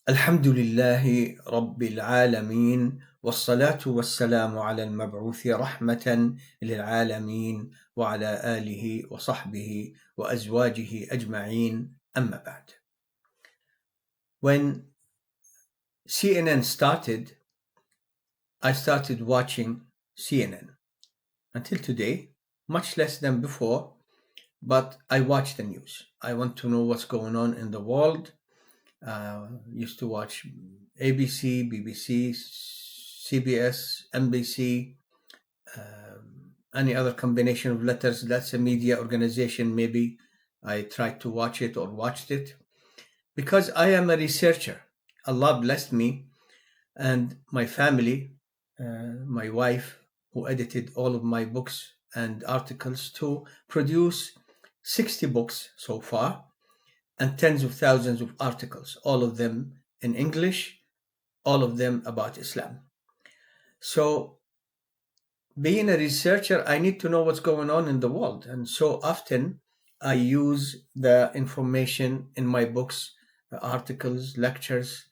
الحمد لله رب العالمين والصلاة والسلام على المبعوث رحمة للعالمين وعلى آله وصحبه وأزواجه أجمعين أما بعد. When CNN started, I started watching CNN until today, much less than before, but I watch the news. I want to know what's going on in the world. Used to watch ABC, BBC, CBS, NBC, any other combination of letters. That's a media organization. Maybe I tried to watch it or watched it because I am a researcher. Allah blessed me and my family, my wife, who edited all of my books and articles, to produce 60 books so far and tens of thousands of articles, all of them in English, all of them about Islam. So, being a researcher, I need to know what's going on in the world. And so often I use the information in my books, articles, lectures,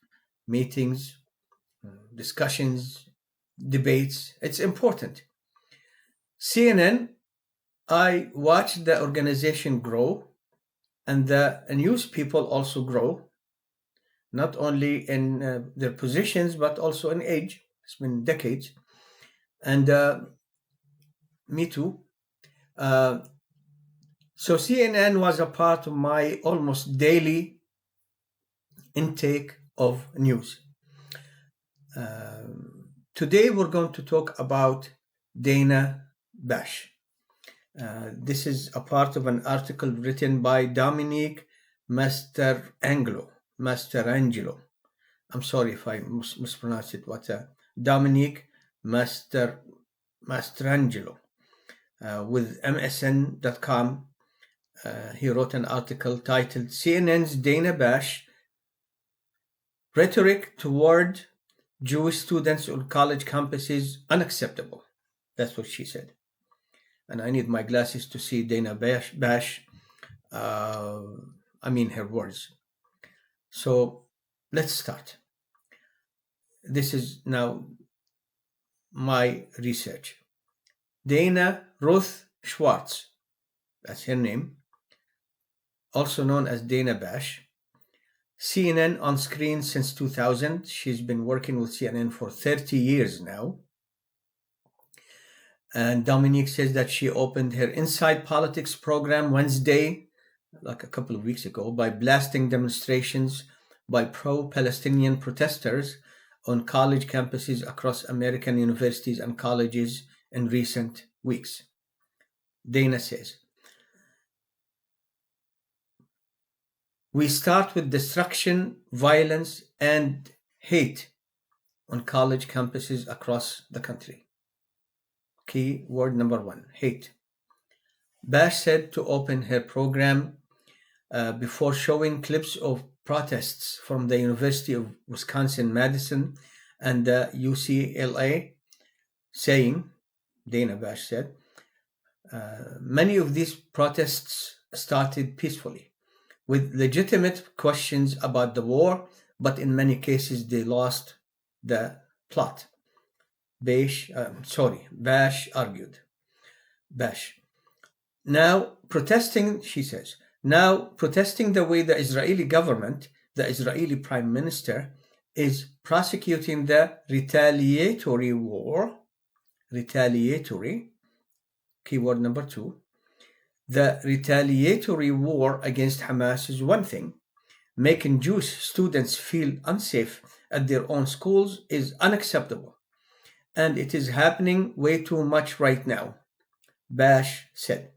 meetings, discussions, debates. It's important. CNN, I watch the organization grow and the news people also grow, not only in their positions, but also in age. It's been decades. And me too. So CNN was a part of my almost daily intake of news. Today we're going to talk about Dana Bash. This is a part of an article written by Dominique Mastrangelo. I'm sorry if I mispronounced it. Dominique Mastrangelo with MSN.com. He wrote an article titled CNN's Dana Bash Rhetoric Toward Jewish Students on College Campuses Unacceptable. That's what she said. And I need my glasses to see Dana Bash. Her words. So let's start. This is now my research. Dana Ruth Schwartz, that's her name, also known as Dana Bash. CNN on screen since 2000. She's been working with CNN for 30 years now. And Dominique says that she opened her Inside Politics program Wednesday, like a couple of weeks ago, by blasting demonstrations by pro-Palestinian protesters on college campuses across American universities and colleges in recent weeks. Dana says, "We start with destruction, violence, and hate on college campuses across the country." Key word number one, hate. Bash said to open her program before showing clips of protests from the University of Wisconsin-Madison and the UCLA, saying, Dana Bash said, many of these protests started peacefully, with legitimate questions about the war, but in many cases they lost the plot. Bash argued. Bash. Now protesting, she says, the way the Israeli government, the Israeli prime minister, is prosecuting the retaliatory war, keyword number two, the retaliatory war against Hamas is one thing. Making Jewish students feel unsafe at their own schools is unacceptable. And it is happening way too much right now, Bash said.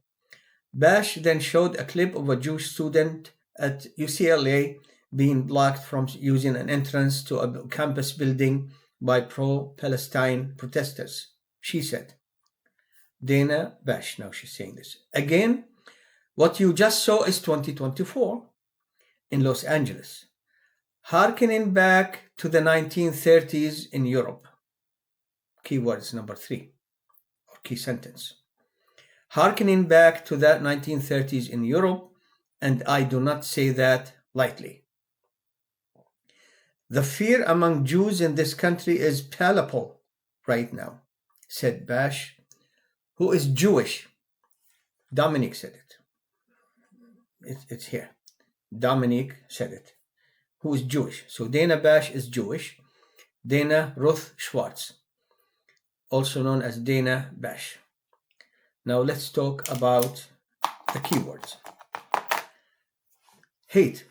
Bash then showed a clip of a Jewish student at UCLA being blocked from using an entrance to a campus building by pro-Palestine protesters. She said, Dana Bash, now she's saying this. Again, what you just saw is 2024 in Los Angeles, harkening back to the 1930s in Europe. Keywords number three, or key sentence. Harkening back to the 1930s in Europe, and I do not say that lightly. The fear among Jews in this country is palpable right now, said Bash, who is Jewish. Dominic said it. It's here. Dominic said it, who is Jewish. So Dana Bash is Jewish. Dana Ruth Schwartz, also known as Dana Bash. Now let's talk about the keywords. Hate.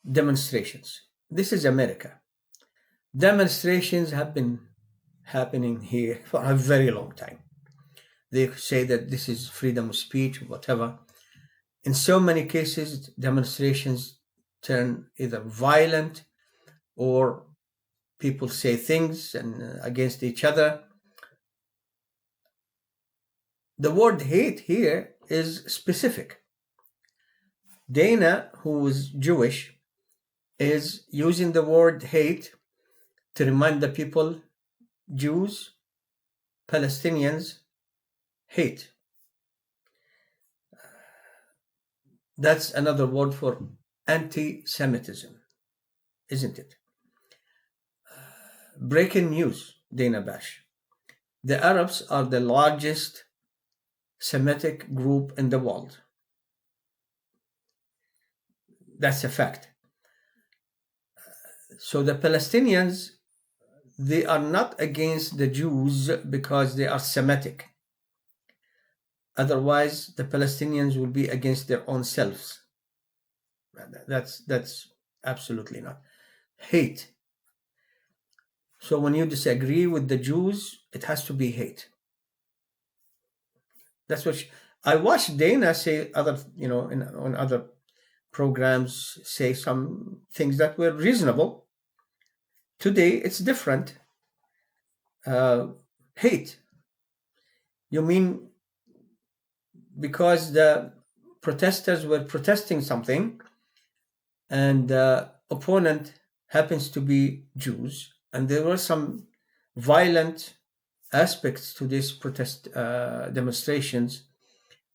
Demonstrations. This is America. Demonstrations have been happening here for a very long time. They say that this is freedom of speech, whatever. In so many cases, demonstrations turn either violent or people say things against each other. The word hate here is specific. Dana, who is Jewish, is using the word hate to remind the people, Jews, Palestinians, hate. That's another word for anti-Semitism, isn't it? Breaking news, Dana Bash. The Arabs are the largest Semitic group in the world. That's a fact. So the Palestinians, they are not against the Jews because they are Semitic. Otherwise, the Palestinians will be against their own selves. That's absolutely not. Hate. So when you disagree with the Jews, it has to be hate. That's what I watched Dana say other, on other programs, say some things that were reasonable. Today, it's different. Hate. You mean because the protesters were protesting something and the opponent happens to be Jews, and there were some violent aspects to these protest demonstrations.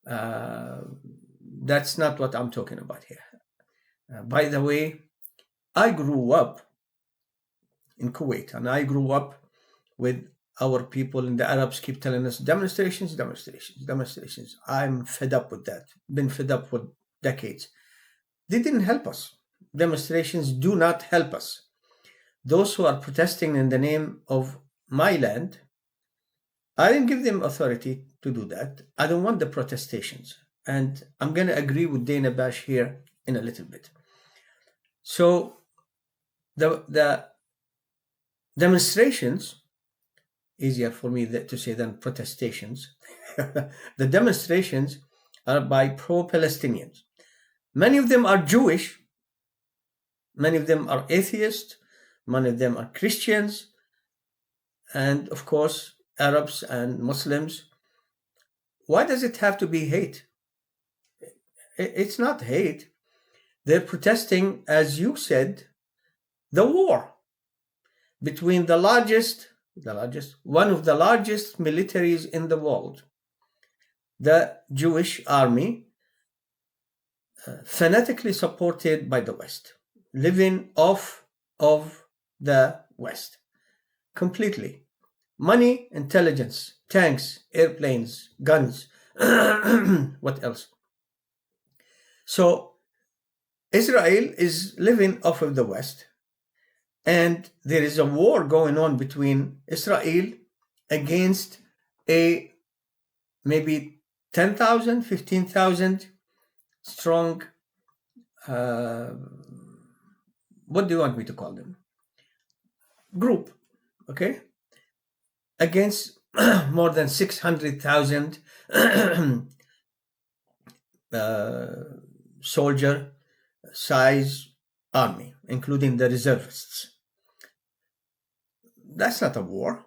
That's not what I'm talking about here. By the way, I grew up in Kuwait, and I grew up with our people, and the Arabs keep telling us demonstrations. I'm fed up with that. Been fed up for decades. They didn't help us. Demonstrations do not help us. Those who are protesting in the name of my land, I didn't give them authority to do that. I don't want the protestations. And I'm going to agree with Dana Bash here in a little bit. So the demonstrations, easier for me to say than protestations, the demonstrations are by pro-Palestinians. Many of them are Jewish. Many of them are atheists. Many of them are Christians. And of course, Arabs and Muslims. Why does it have to be hate? It's not hate. They're protesting, as you said, the war between one of the largest militaries in the world, the Jewish army, fanatically supported by the West, living off of the West completely. Money, intelligence, tanks, airplanes, guns, what else? So Israel is living off of the West, and there is a war going on between Israel against a maybe 10,000, 15,000 strong, what do you want me to call them? Group, okay? Against more than 600,000 soldier size army, including the reservists. That's not a war.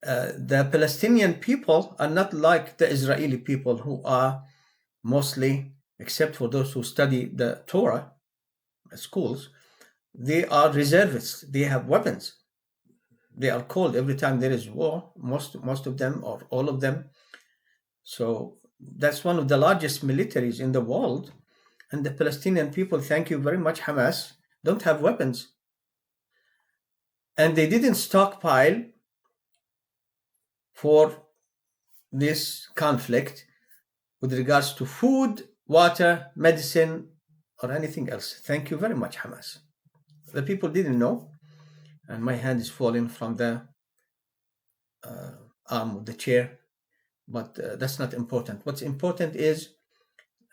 The Palestinian people are not like the Israeli people, who are mostly, except for those who study the Torah at schools, they are reservists. They have weapons. They are called every time there is war, most of them or all of them. So that's one of the largest militaries in the world. And the Palestinian people, thank you very much, Hamas, don't have weapons. And they didn't stockpile for this conflict with regards to food, water, medicine, or anything else. Thank you very much, Hamas. The people didn't know, and my hand is falling from the arm of the chair, but that's not important. What's important is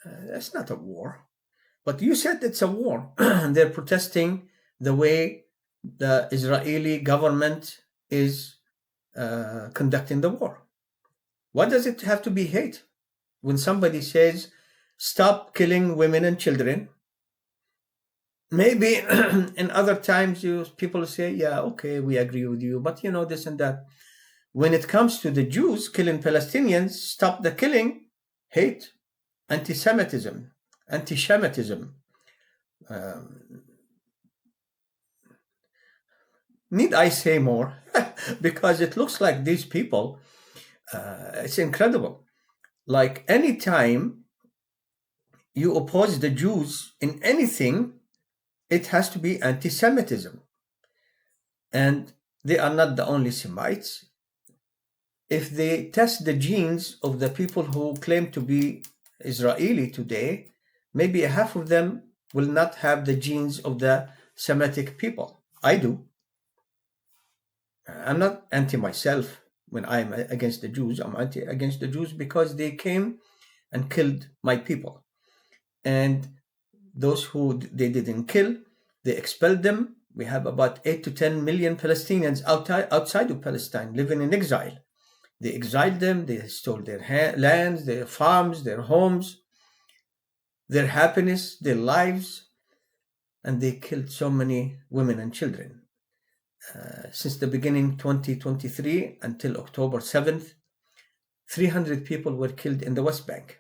it's not a war. But you said it's a war. They're protesting the way the Israeli government is conducting the war. Why does it have to be hate? When somebody says, stop killing women and children, maybe in other times people say, yeah, okay, we agree with you, but this and that. When it comes to the Jews killing Palestinians, stop the killing, hate, anti-Semitism, anti-Shemitism. Need I say more? Because it looks like these people, it's incredible. Like any time you oppose the Jews in anything, it has to be anti-Semitism. And they are not the only Semites. If they test the genes of the people who claim to be Israeli today, maybe half of them will not have the genes of the Semitic people. I do. I'm not anti myself when I'm against the Jews. I'm anti against the Jews because they came and killed my people. And those who they didn't kill, they expelled them. We have about 8 to 10 million Palestinians outside of Palestine living in exile. They exiled them, they stole their lands, their farms, their homes, their happiness, their lives, and they killed so many women and children. Since the beginning, 2023, until October 7th, 300 people were killed in the West Bank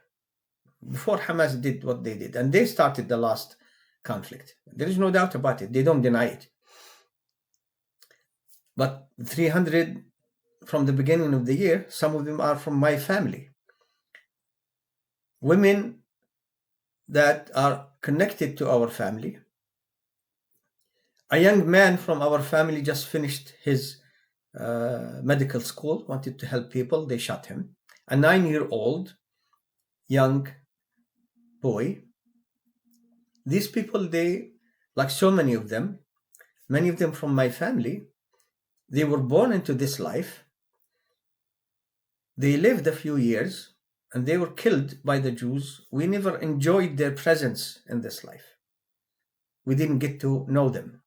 before Hamas did what they did. And they started the last conflict. There is no doubt about it. They don't deny it. But 300 from the beginning of the year, some of them are from my family. Women that are connected to our family. A young man from our family just finished his medical school, wanted to help people. They shot him. A 9-year-old young boy. These people, they, like so many of them from my family, they were born into this life. They lived a few years and they were killed by the Jews. We never enjoyed their presence in this life. We didn't get to know them.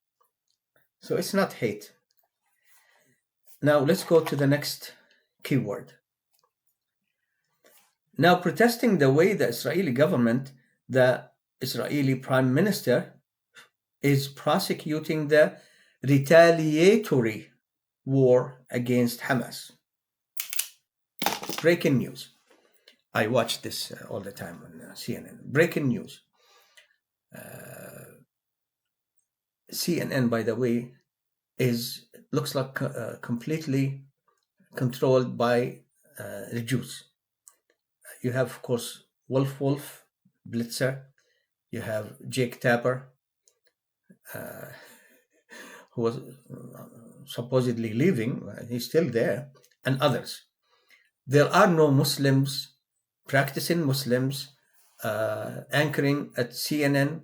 So it's not hate. Now let's go to the next keyword. Now, protesting the way the Israeli government, the Israeli prime minister, is prosecuting the retaliatory war against Hamas. Breaking news. I watch this all the time on CNN. Breaking news. CNN, by the way, looks like completely controlled by the Jews. You have, of course, Wolf, Blitzer. You have Jake Tapper, who was supposedly leaving. He's still there, and others. There are no Muslims, practicing Muslims, anchoring at CNN,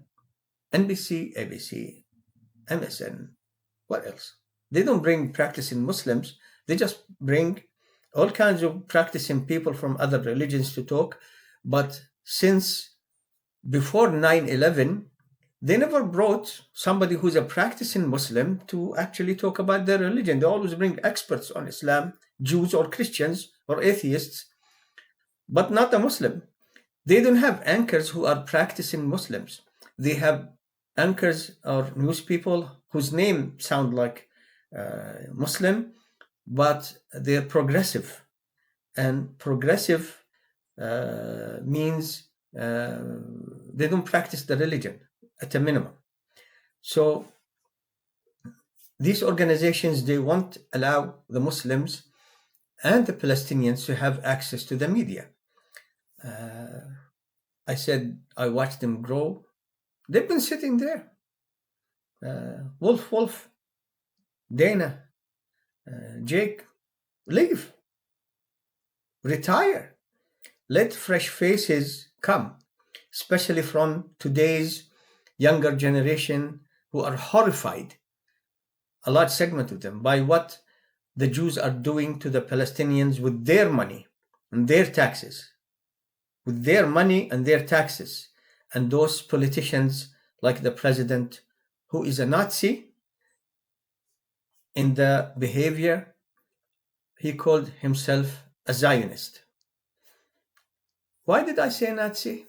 NBC, ABC, MSN. What else? They don't bring practicing Muslims. They just bring all kinds of practicing people from other religions to talk. But since before 9/11, they never brought somebody who's a practicing Muslim to actually talk about their religion. They always bring experts on Islam, Jews or Christians or atheists, but not a Muslim. They don't have anchors who are practicing Muslims. They have anchors or news people whose name sound like Muslim, but they're progressive. And progressive means they don't practice the religion at a minimum. So these organizations, they won't allow the Muslims and the Palestinians to have access to the media. I said I watched them grow. They've been sitting there. Wolf, Dana, Jake, leave, retire. Let fresh faces come, especially from today's younger generation who are horrified, a large segment of them, by what the Jews are doing to the Palestinians with their money and their taxes. With their money and their taxes. And those politicians, like the president, who is a Nazi in the behavior, he called himself a Zionist. Why did I say Nazi?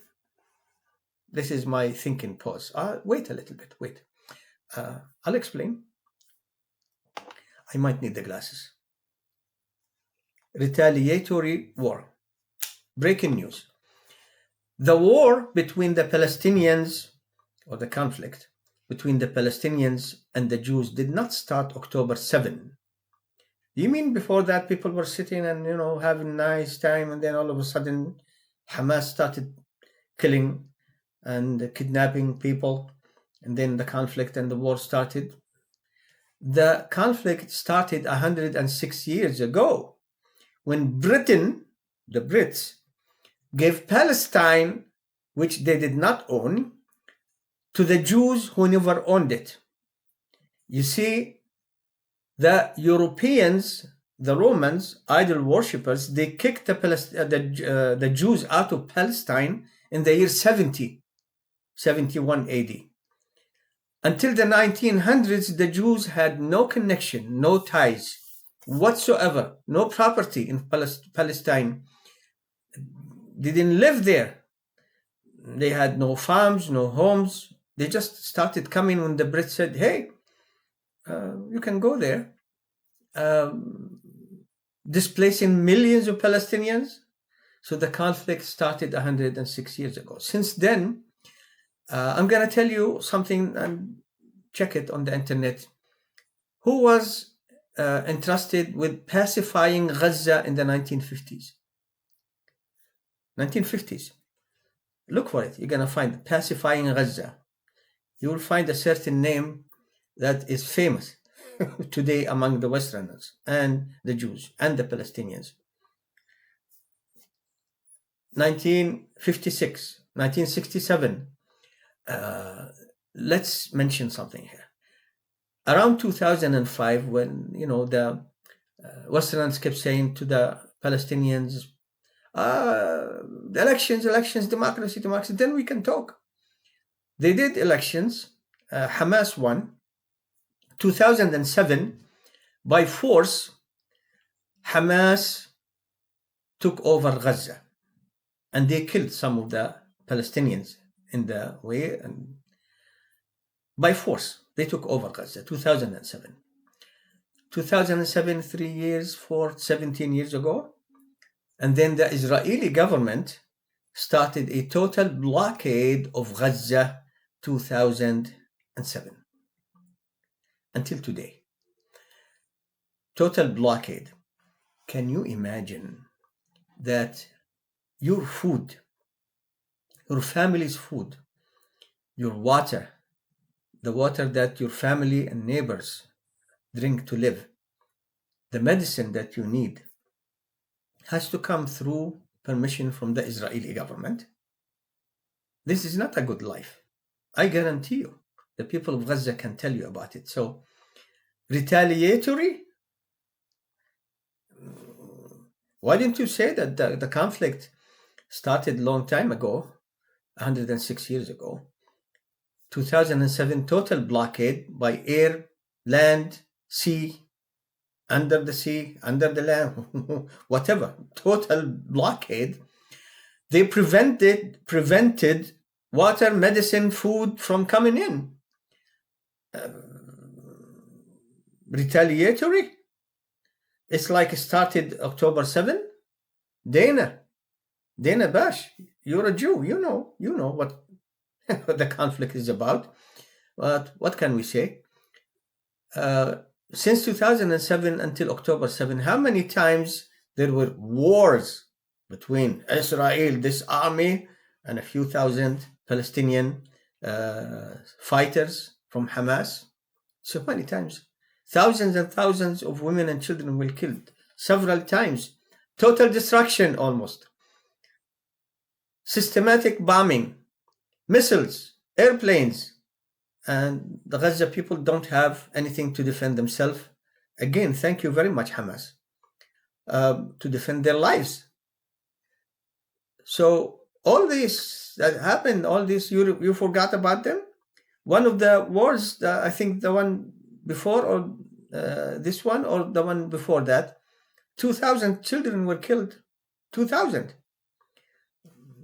This is my thinking pause. Wait a little bit, wait. I'll explain. I might need the glasses. Retaliatory war. Breaking news. The war between the Palestinians, or the conflict between the Palestinians and the Jews, did not start October 7. You mean before that people were sitting and, having a nice time, and then all of a sudden Hamas started killing and kidnapping people, and then the conflict and the war started? The conflict started 106 years ago when Britain, the Brits, gave Palestine, which they did not own, to the Jews who never owned it. You see, the Europeans, the Romans, idol worshippers, they kicked the Jews out of Palestine in the year 71 AD. Until the 1900s, the Jews had no connection, no ties whatsoever, no property in Palestine. They didn't live there. They had no farms, no homes. They just started coming when the Brits said, hey, you can go there, displacing millions of Palestinians. So the conflict started 106 years ago. Since then, I'm going to tell you something, and check it on the internet. Who was entrusted with pacifying Gaza in the 1950s? 1950s. Look for it. You're going to find pacifying Gaza. You will find a certain name that is famous today among the Westerners and the Jews and the Palestinians. 1956, 1967. Let's mention something here. Around 2005, when the Westerners kept saying to the Palestinians, the elections, democracy, then we can talk. They did elections. Hamas won. 2007, by force, Hamas took over Gaza, and they killed some of the Palestinians in the way, and by force they took over Gaza. 2007, 3 years, 17 years ago, and then the Israeli government started a total blockade of Gaza. 2007 until today. Total blockade. Can you imagine that your food, your family's food, your water, the water that your family and neighbors drink to live, the medicine that you need, has to come through permission from the Israeli government? This is not a good life. I guarantee you. The people of Gaza can tell you about it. So, retaliatory? Why didn't you say that the conflict started a long time ago, 106 years ago? 2007, total blockade by air, land, sea, under the sea, under the land, whatever. Total blockade. They prevented water, medicine, food from coming in. Retaliatory? It's like it started October 7. Dana Bash, you're a Jew. You know what the conflict is about. But what can we say? Since 2007 until October 7, how many times there were wars between Israel, this army, and a few thousand Palestinian fighters from Hamas. So many times. Thousands and thousands of women and children were killed several times. Total destruction almost. Systematic bombing, missiles, airplanes. And the Gaza people don't have anything to defend themselves. Again, thank you very much, Hamas, to defend their lives. So all this that happened, all this, you forgot about them? One of the wars, I think the one before, or this one, or the one before that, 2,000 children were killed. 2,000.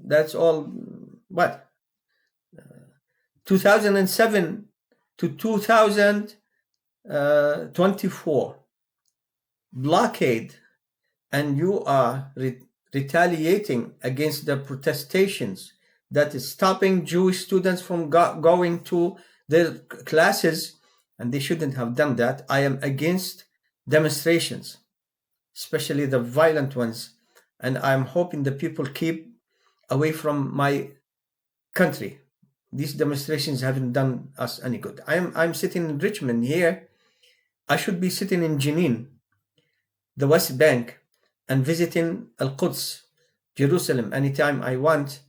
That's all, what? 2007 to 2024. Blockade, and you are retaliating against the protestations that is stopping Jewish students from going to their classes, and they shouldn't have done that. I am against demonstrations, especially the violent ones, and I'm hoping the people keep away from my country. These demonstrations haven't done us any good. I'm sitting in Richmond here. I should be sitting in Jenin, the West Bank, and visiting Al-Quds, Jerusalem, anytime I want.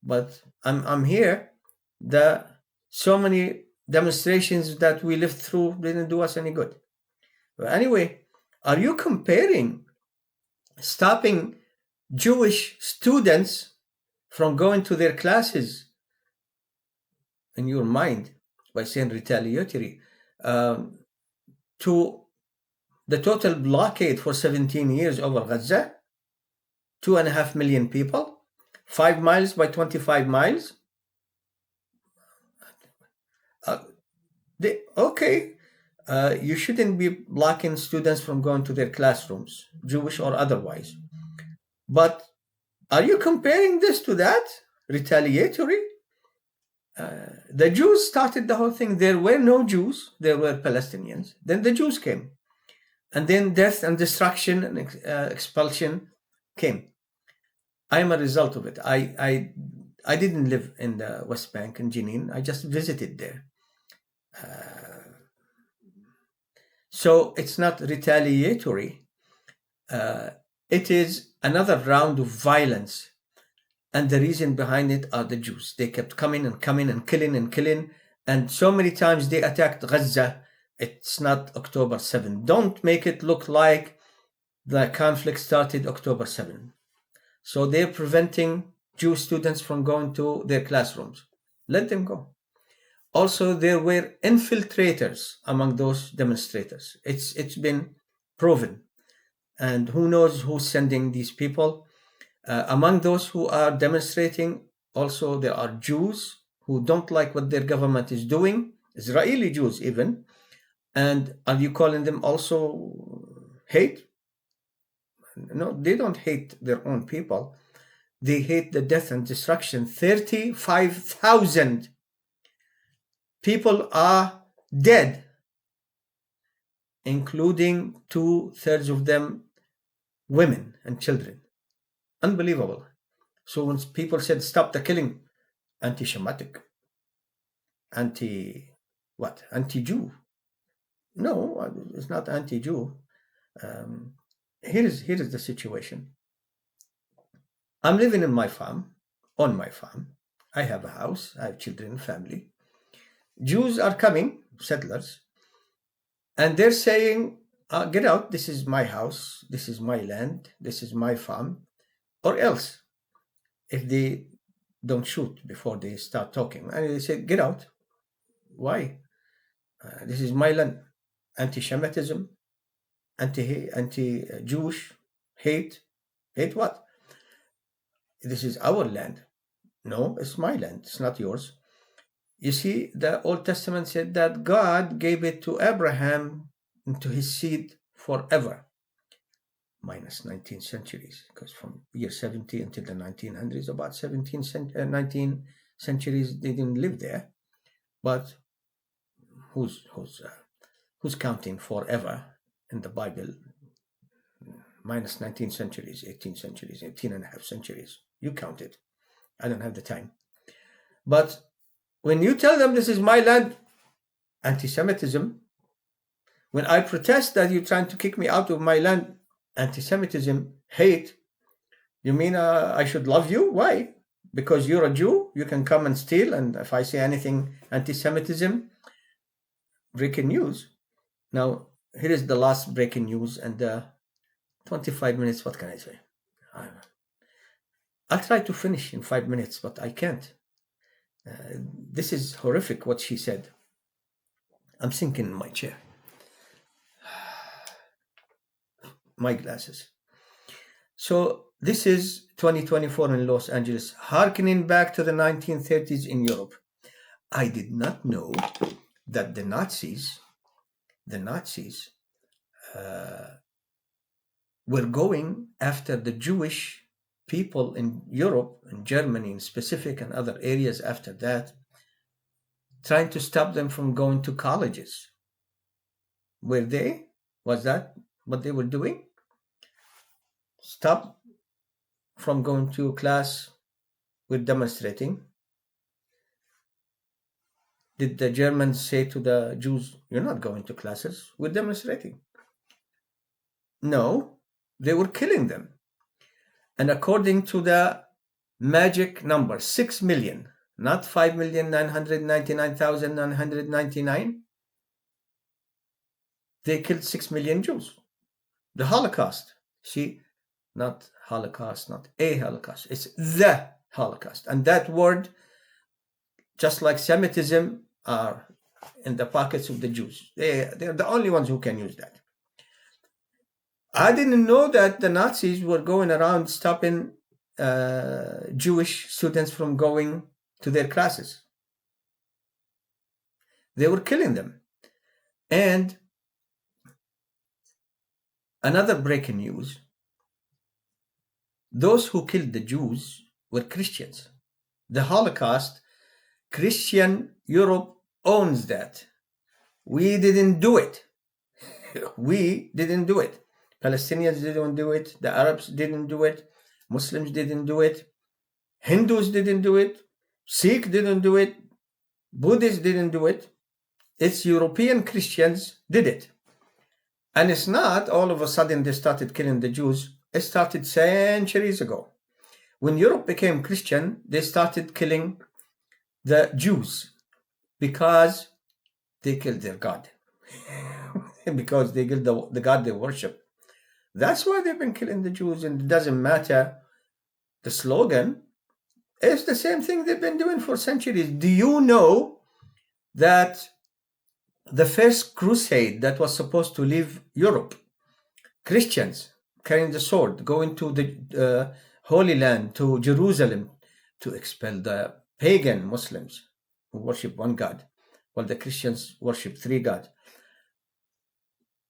But I'm here. So many demonstrations that we lived through didn't do us any good. But anyway, are you comparing stopping Jewish students from going to their classes in your mind by saying retaliatory to the total blockade for 17 years over Gaza? 2.5 million people, 5 miles by 25 miles. You shouldn't be blocking students from going to their classrooms, Jewish or otherwise. But are you comparing this to that? Retaliatory? The Jews started the whole thing. There were no Jews, there were Palestinians. Then the Jews came. And then death and destruction and expulsion came. I am a result of it. I didn't live in the West Bank in Jenin. I just visited there. So it's not retaliatory. It is another round of violence. And the reason behind it are the Jews. They kept coming and coming and killing. And so many times they attacked Gaza. It's not October 7. Don't make it look like the conflict started October 7. So they're preventing Jewish students from going to their classrooms. Let them go. Also, there were infiltrators among those demonstrators. It's been proven. And who knows who's sending these people. Among those who are demonstrating, also there are Jews who don't like what their government is doing, Israeli Jews even. And are you calling them also hate? No, they don't hate their own people. They hate the death and destruction. 35,000 people are dead, including 2/3 of them women and children. Unbelievable. So when people said stop the killing, anti-Semitic, anti-Jew. No, it's not anti-Jew. Here is the situation. I'm living in my farm, on my farm. I have a house, I have children, family. Jews are coming, settlers, and they're saying, get out, this is my house, this is my land, this is my farm, or else, if they don't shoot before they start talking, and they say, get out. Why? This is my land. Anti-Semitism, anti-Jewish, hate what? This is our land. No, it's my land. It's not yours. You see, the Old Testament said that God gave it to Abraham and to his seed forever, minus 19 centuries, because from year 70 until the 1900s, about 19 centuries, they didn't live there. But who's counting forever in the Bible? Minus 19 centuries, 18 centuries, 18 and a half centuries. You count it. I don't have the time. But when you tell them this is my land, anti-Semitism. When I protest that you're trying to kick me out of my land, anti-Semitism, hate, you mean I should love you? Why? Because you're a Jew, you can come and steal, and if I say anything anti-Semitism, breaking news. Now, here is the last breaking news, and 25 minutes, what can I say? I'll try to finish in 5 minutes, but I can't. This is horrific what she said. I'm sinking in my chair. My glasses. So this is 2024 in Los Angeles, harkening back to the 1930s in Europe. I did not know that the Nazis were going after the Jewish people in Europe, in Germany in specific, and other areas after that, trying to stop them from going to colleges. Was that what they were doing? Stop from going to class with demonstrating. Did the Germans say to the Jews, you're not going to classes, we're demonstrating? No, they were killing them. And according to the magic number, 6 million, not 5,999,999, they killed 6 million Jews. The Holocaust, see, not Holocaust, not a Holocaust, it's the Holocaust. And that word, just like Semitism, are in the pockets of the Jews. They're the only ones who can use that. I didn't know that the Nazis were going around stopping Jewish students from going to their classes. They were killing them. And another breaking news, those who killed the Jews were Christians. The Holocaust, Christian Europe owns that. We didn't do it. We didn't do it. Palestinians didn't do it. The Arabs didn't do it. Muslims didn't do it. Hindus didn't do it. Sikh didn't do it. Buddhists didn't do it. It's European Christians did it. And it's not all of a sudden they started killing the Jews. It started centuries ago. When Europe became Christian, they started killing the Jews because they killed their God. Because they killed the God they worship. That's why they've been killing the Jews, and it doesn't matter the slogan. It's the same thing they've been doing for centuries. Do you know that the first crusade that was supposed to leave Europe, Christians carrying the sword, going to the Holy Land, to Jerusalem, to expel the pagan Muslims who worship one God, while the Christians worship 3 gods.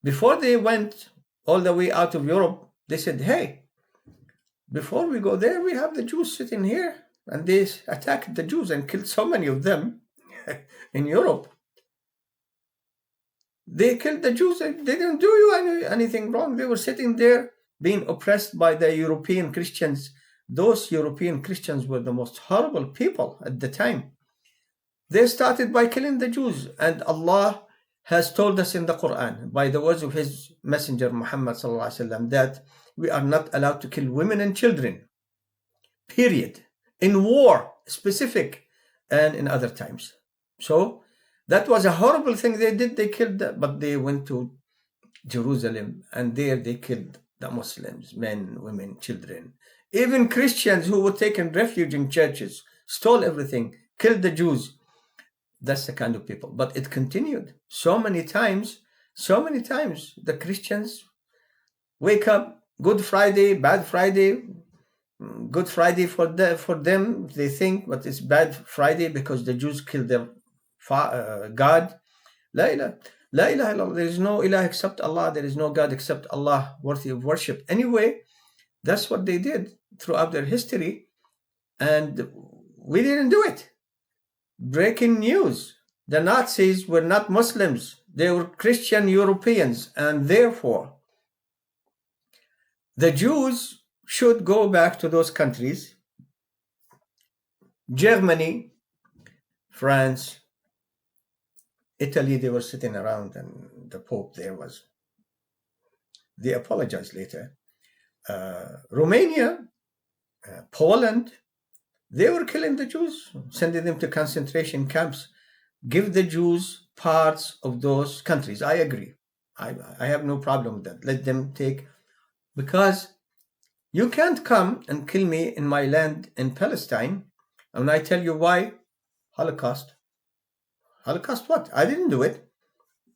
Before they went all the way out of Europe, they said, hey, before we go there, we have the Jews sitting here. And they attacked the Jews and killed so many of them in Europe. They killed the Jews. They didn't do you anything wrong. They were sitting there being oppressed by the European Christians. Those European Christians were the most horrible people at the time. They started by killing the Jews. And Allah has told us in the Quran, by the words of His Messenger Muhammad ﷺ, that we are not allowed to kill women and children. Period. In war, specific, and in other times. So that was a horrible thing they did. They killed them, but they went to Jerusalem, and there they killed the Muslims, men, women, children. Even Christians who were taking refuge in churches, stole everything, killed the Jews. That's the kind of people. But it continued so many times. The Christians wake up, Good Friday, bad Friday. Good Friday for them, they think, but it's bad Friday because the Jews killed their God. La ilaha illallah. There is no ilah except Allah. There is no God except Allah worthy of worship. Anyway, that's what they did throughout their history, and we didn't do it. Breaking news. The Nazis were not Muslims. They were Christian Europeans, and therefore the Jews should go back to those countries Germany, France, Italy, they were sitting around, and the Pope there was, they apologized later. Romania, Poland, they were killing the Jews, sending them to concentration camps. Give the Jews parts of those countries. I agree. I have no problem with that. Let them take, because you can't come and kill me in my land in Palestine. And I tell you why. Holocaust. Holocaust what? I didn't do it.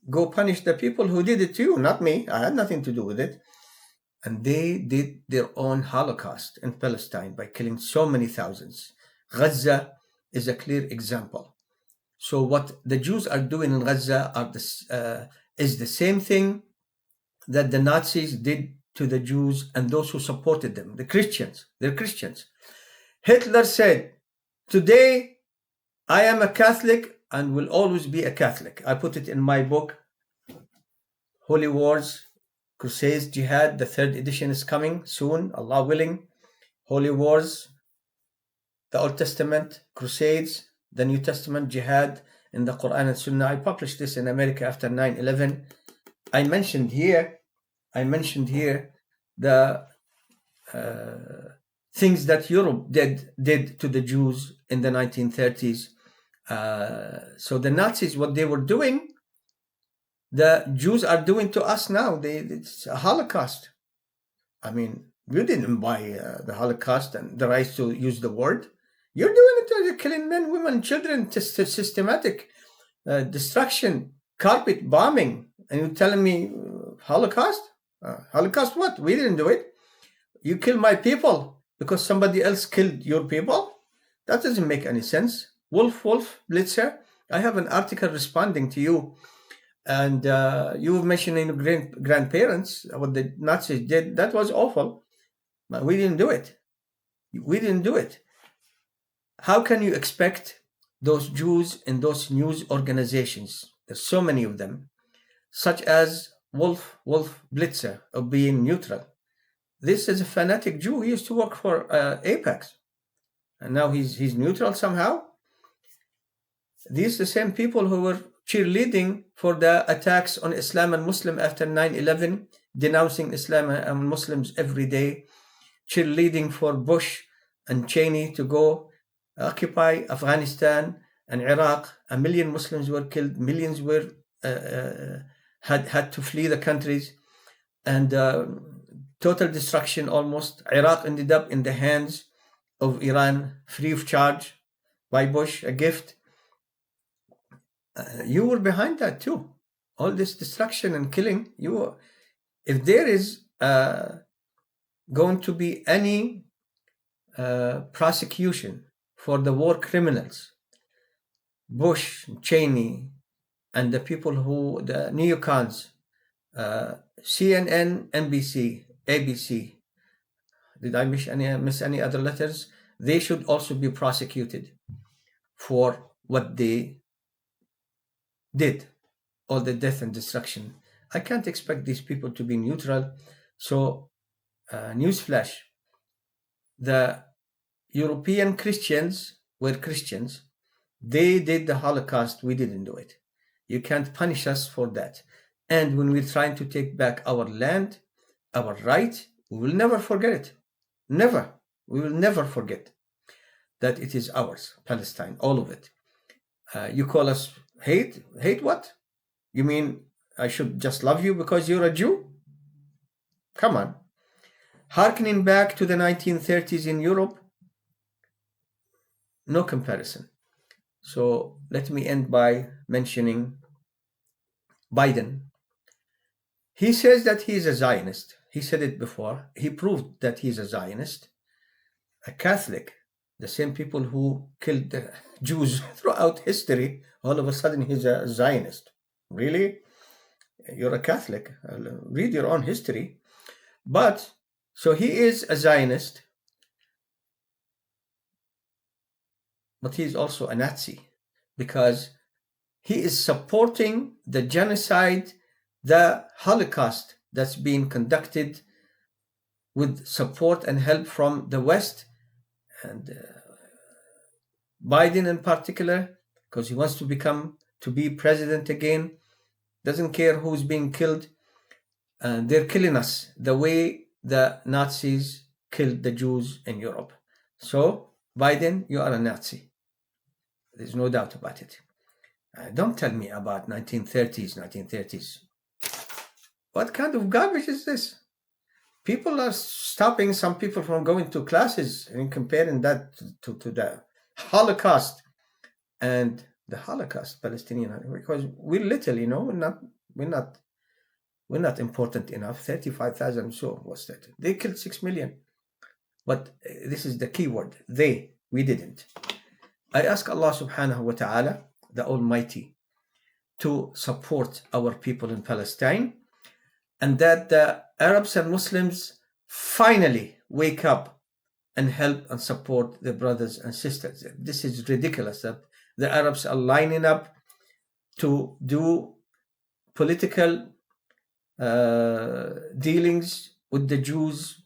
Go punish the people who did it to you, not me. I had nothing to do with it. And they did their own Holocaust in Palestine by killing so many thousands. Gaza is a clear example. So what the Jews are doing in Gaza is the same thing that the Nazis did to the Jews and those who supported them, the Christians. They're Christians. Hitler said, "Today I am a Catholic and will always be a Catholic." I put it in my book, Holy Wars, Crusades, Jihad. The 3rd edition is coming soon, Allah willing. Holy Wars, the Old Testament, Crusades, the New Testament, Jihad in the Quran and Sunnah. I published this in America after 9/11. I mentioned here the things that Europe did to the Jews in the 1930s. So the Nazis, what they were doing, the Jews are doing to us now. It's a Holocaust. I mean, you didn't buy the Holocaust and the right to use the word. You're doing it. You're killing men, women, children, systematic destruction, carpet bombing, and you're telling me Holocaust? Holocaust what? We didn't do it. You kill my people because somebody else killed your people? That doesn't make any sense. Wolf, Blitzer, I have an article responding to you, and you were mentioning grandparents, what the Nazis did. That was awful, but we didn't do it. We didn't do it. How can you expect those Jews in those news organizations, there's so many of them, such as Wolf Blitzer, of being neutral? This is a fanatic Jew. He used to work for Apex, and now he's neutral somehow. These are the same people who were cheerleading for the attacks on Islam and Muslim after 9/11, denouncing Islam and Muslims every day, cheerleading for Bush and Cheney to go occupy Afghanistan and Iraq. 1 million Muslims were killed. Millions were had to flee the countries, and total destruction almost. Iraq ended up in the hands of Iran, free of charge by Bush, a gift. You were behind that too. All this destruction and killing. If there is going to be any prosecution for the war criminals, Bush, Cheney, and the people who, the neocons, CNN, NBC, ABC, did I miss any other letters? They should also be prosecuted for what they did, all the death and destruction. I can't expect these people to be neutral. So, newsflash, the European Christians were Christians. They did the Holocaust. We didn't do it. You can't punish us for that. And when we're trying to take back our land, our right, we will never forget it. Never. We will never forget that it is ours, Palestine, all of it. You call us hate? Hate what? You mean I should just love you because you're a Jew? Come on. Harkening back to the 1930s in Europe, no comparison. So let me end by mentioning Biden. He says that he is a Zionist. He said it before. He proved that he's a Zionist, a Catholic. The same people who killed the Jews throughout history, all of a sudden he's a Zionist. Really? You're a Catholic. Read your own history. But, so he is a Zionist, but he's also a Nazi because he is supporting the genocide, the Holocaust that's being conducted with support and help from the West. And Biden in particular, because he wants to be president again, doesn't care who's being killed. And they're killing us the way the Nazis killed the Jews in Europe. So, Biden, you are a Nazi. There's no doubt about it. Don't tell me about 1930s. What kind of garbage is this? People are stopping some people from going to classes and comparing that to the Holocaust and the Holocaust Palestinian, because we're little, we're not important enough. 35,000, so what's that? They killed 6 million. But this is the key word. We didn't. I ask Allah subhanahu wa ta'ala, the Almighty, to support our people in Palestine, and that the Arabs and Muslims finally wake up and help and support their brothers and sisters. This is ridiculous that the Arabs are lining up to do political dealings with the Jews,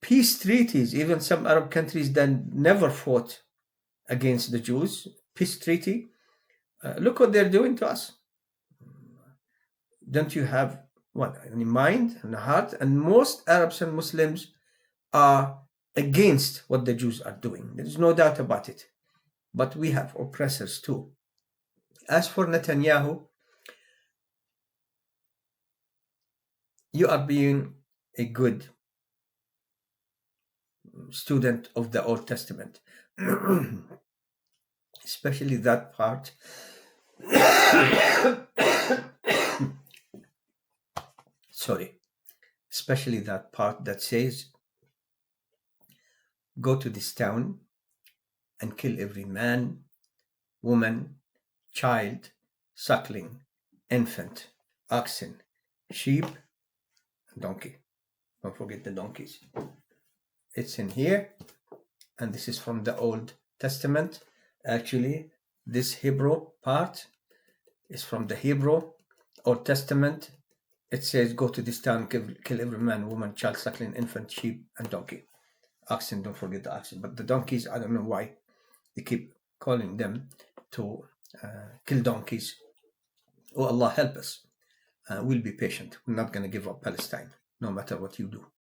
peace treaties. Even some Arab countries that never fought against the Jews, peace treaty. Look what they're doing to us. Don't you have any mind and heart? And most Arabs and Muslims are against what the Jews are doing. There is no doubt about it. But we have oppressors too. As for Netanyahu, you are being a good student of the Old Testament, especially that part. Especially that part that says, go to this town and kill every man, woman, child, suckling, infant, oxen, sheep, and donkey. Don't forget the donkeys. It's in here, and this is from the Old Testament. Actually, this Hebrew part is from the Hebrew Old Testament. It says, go to this town, kill every man, woman, child, suckling, infant, sheep, and donkey. Oxen, don't forget the oxen. But the donkeys, I don't know why they keep calling them to kill donkeys. Oh, Allah help us. We'll be patient. We're not going to give up Palestine, no matter what you do.